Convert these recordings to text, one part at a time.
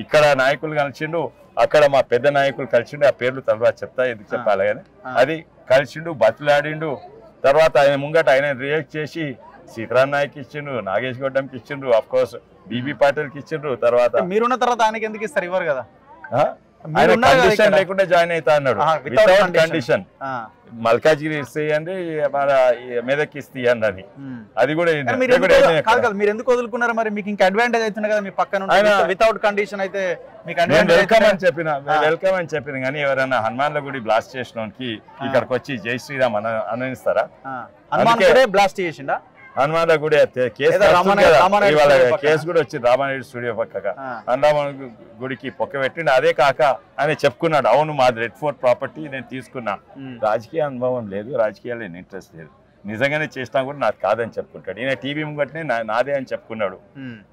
ఇక్కడ నాయకులు కలిసిండు, అక్కడ మా పెద్ద నాయకులు కలిసిండు. ఆ పేర్లు తర్వాత చెప్తా, ఎందుకు చెప్పాలి కానీ అది కలిసిండు, బతులాడిండు. తర్వాత ఆయన ముంగట ఆయన రియాక్ట్ చేసి సీతారాం నాయక్ ఇచ్చిండ్రు, నాగేష్ గౌడంకి ఇచ్చిండ్రు, అఫ్ కోర్స్ బీబీ పాటిల్కి ఇచ్చిండ్రు. తర్వాత మీరున్న తర్వాత ఆయనకి ఎందుకు ఇస్తారు? ఇవ్వరు కదా. ఆయన కండిషన్ లేకుండా జాయిన్ అవుతా అన్నాడు, వితౌట్ కండిషన్. మల్కాజ్గిరి ఇస్తాయండి, మన మెదక్ ఇస్తాయండి అని. అది కూడా మీరు ఎందుకు వదులుకున్నారు మరి? మీకు ఇంకా అడ్వాంటేజ్ అవుతుంది కదా మీ పక్కన వితౌట్ కండిషన్ అయితే మీకు వెల్కమ్ అని చెప్పిన, వెల్కమ్ అని చెప్పిన. కానీ ఎవరైనా హనుమాన్ల గుడి బ్లాస్ట్ చేసినోనికి ఇక్కడికి వచ్చి జై శ్రీరామ్ అననిస్తారా? బ్లాస్ట్ చేసిండా హనుమాన్ల గుడి కేసు కూడా వచ్చింది రామారెడ్డి స్టూడియో పక్కగా. హనుమాన్ గుడికి పొక్క పెట్టిండు. అదే కాక ఆయన చెప్పుకున్నాడు, అవును మాది రెడ్ ఫోర్ట్ ప్రాపర్టీ నేను తీసుకున్నా. రాజకీయ అనుభవం లేదు, రాజకీయాల్లో నేను ఇంట్రెస్ట్ లేదు, నిజంగానే చేసినా కూడా నాకు కాదని చెప్పుకుంటాడు. ఈయన టీవీ ముంగట్నే నాదే అని చెప్పుకున్నాడు.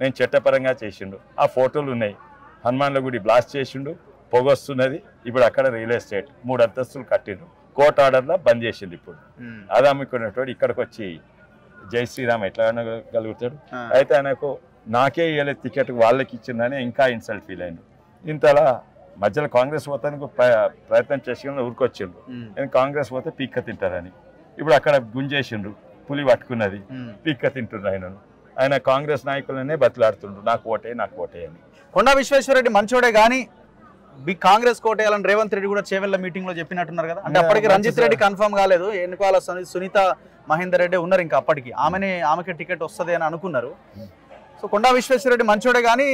నేను చట్టపరంగా చేసిండు. ఆ ఫోటోలు ఉన్నాయి. హనుమాన్ల గుడి బ్లాస్ట్ చేసిండు, పొగొస్తున్నది. ఇప్పుడు అక్కడ రియల్ ఎస్టేట్ 3 అంతస్తులు కట్టిండు, కోర్టు ఆర్డర్లో బంద్ చేసిండు. ఇప్పుడు అది అమ్ముకున్నట్టు ఇక్కడికి వచ్చి జై శ్రీరామ్ ఎట్లా అనగలుగుతాడు? అయితే ఆయనకు నాకే ఇవ్వలేదు టికెట్, వాళ్ళకి ఇచ్చిందని ఇంకా ఇన్సల్ట్ ఫీల్ అయింది. ఇంతలా మధ్యలో కాంగ్రెస్ పోతానికి ప్రయత్నం చేసి ఊరికొచ్చిండ్రు. నేను కాంగ్రెస్ పోతే పీక్క తింటారని. ఇప్పుడు అక్కడ గుంజేసిండ్రు, పులి పట్టుకున్నది, పీక్క తింటుండ్రు ఆయనను. ఆయన కాంగ్రెస్ నాయకులనే బతిలాడుతుండ్రు, నాకు ఓటే నాకు ఓటే అని. కొండా విశ్వేశ్వరరెడ్డి మంచోడే కానీ కాంగ్రెస్ కోటేయాలని రేవంత్ రెడ్డి కూడా చేవెళ్ళ మీటింగ్ లో చెప్పినట్టున్నారు కదా. అంటే అప్పటికి రంజిత్ రెడ్డి కన్ఫర్మ్ కాలేదు, ఎన్నికల సునీత మహేందర్ రెడ్డి ఉన్నారు ఇంకా అప్పటికి. ఆమెకి టికెట్ వస్తుంది అని అనుకున్నారు. సో కొండా విశ్వేశ్వరరెడ్డి మంచోడే కానీ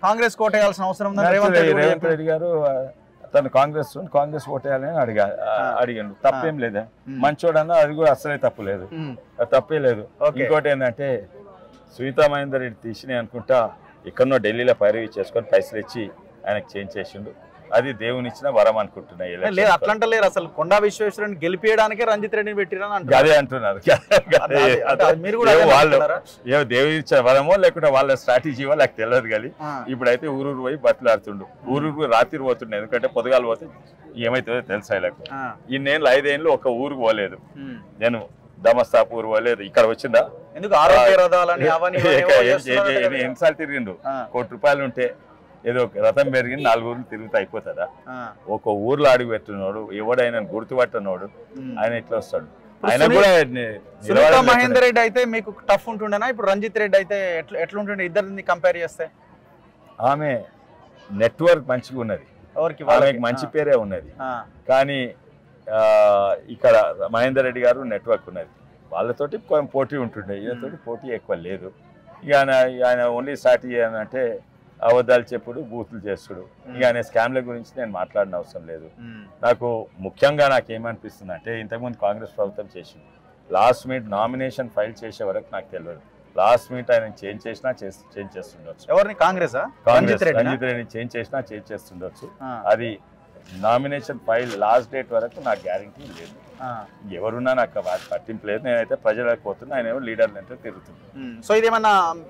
కాంగ్రెస్ కోటేయాల్సిన అవసరం ఉందని రేవంత్ రెడ్డి గారు తను కాంగ్రెస్ ఓటేయాలని అడిగాను. తప్పేం లేదా, మంచోడన్నా అది కూడా అసలే తప్పు లేదు, తప్పే లేదు. ఇంకోటి ఏంటంటే సునీత మహేందర్ రెడ్డి తీసినాయి అనుకుంటా ఎక్కడనో ఢిల్లీలో పైరవీ చేసుకొని పైసలు ఇచ్చి ఆయనకు చేంజ్ చేసిండు. అది దేవుని ఇచ్చిన వరం అనుకుంటున్నాయి. లేదు అట్లంట లేరు, అసలు కొండా విశ్వేశ్వరని గెలిపేయడానికే రంజిత్ రెడ్డిని పెట్టిరని అదే అంటున్నారు. వాళ్ళు ఏమో దేవుని ఇచ్చిన వరమో లేకుంటే వాళ్ళ స్ట్రాటజీ నాకు తెలియదు. కానీ ఇప్పుడైతే ఊరూరు పోయి బతులాడుతుండు, ఊరూరు రాత్రి పోతుండే. ఎందుకంటే పొద్దుగాలు పోతే ఏమైతుందో తెలుసా వీళ్ళకు. ఇన్నేళ్ళు 5 ఏళ్ళు ఒక ఊరికి పోలేదు నేను, దమస్తాపూర్ పోలేదు. ఇక్కడ వచ్చిందా ఎన్నిసార్లు తిరిగిండు? ₹1 ఉంటే ఏదో రథం పెరిగింది 4 ఊర్లు తిరుగుతూ అయిపోతుందా? ఒక ఊర్లో అడుగు పెట్టినోడు, ఎవడైనా గుర్తుపట్టనోడు ఆయన ఎట్లా వస్తాడు? ఆయన కూడా మహేందర్ రెడ్డి అయితే మీకు టఫ్ ఉంటుండేనా? ఇప్పుడు రంజిత్ రెడ్డి అయితే ఎట్లుంటుండే? ఇద్దరిని కంపేర్ చేస్తే ఆమె నెట్వర్క్ మంచిగా ఉన్నది, ఆమెకు మంచి పేరే ఉన్నది. కానీ ఇక్కడ మహేందర్ రెడ్డి గారు నెట్వర్క్ ఉన్నది, వాళ్ళతోటి పోటీ ఉంటుండే. ఈయనతోటి పోటీ ఎక్కువ లేదు. ఇక ఆయన ఓన్లీ స్ట్రాటజీ అంటే అబద్ధాలు చెప్పుడు, బూతులు చేస్తుడు. ఇక ఆయన స్కామ్ల గురించి నేను మాట్లాడిన అవసరం లేదు. నాకు ముఖ్యంగా ఏమనిపిస్తుంది అంటే, ఇంతకుముందు కాంగ్రెస్ ప్రభుత్వం చేసింది, లాస్ట్ మినిట్ నామినేషన్ ఫైల్ చేసే వరకు నాకు తెలియదు. లాస్ట్ మినిట్ ఆయన చేంజ్ చేసినా చేంజ్ చేస్తుండొచ్చు. ఎవరిని? కాంగ్రెస్ రంజిత్ రెడ్డిని చేంజ్ చేసినా చేంజ్ చేస్తుండొచ్చు. అది నామినేషన్ ఫైల్ లాస్ట్ డేట్ వరకు నాకు గ్యారంటీ లేదు. ఎవరున్నా నాకు పట్టింపు లేదు. నేనైతే ప్రజలకు పోతున్నా, ఆయన ఏమో లీడర్లు అంటే తిరుగుతున్నాను. సో ఇదేమన్నా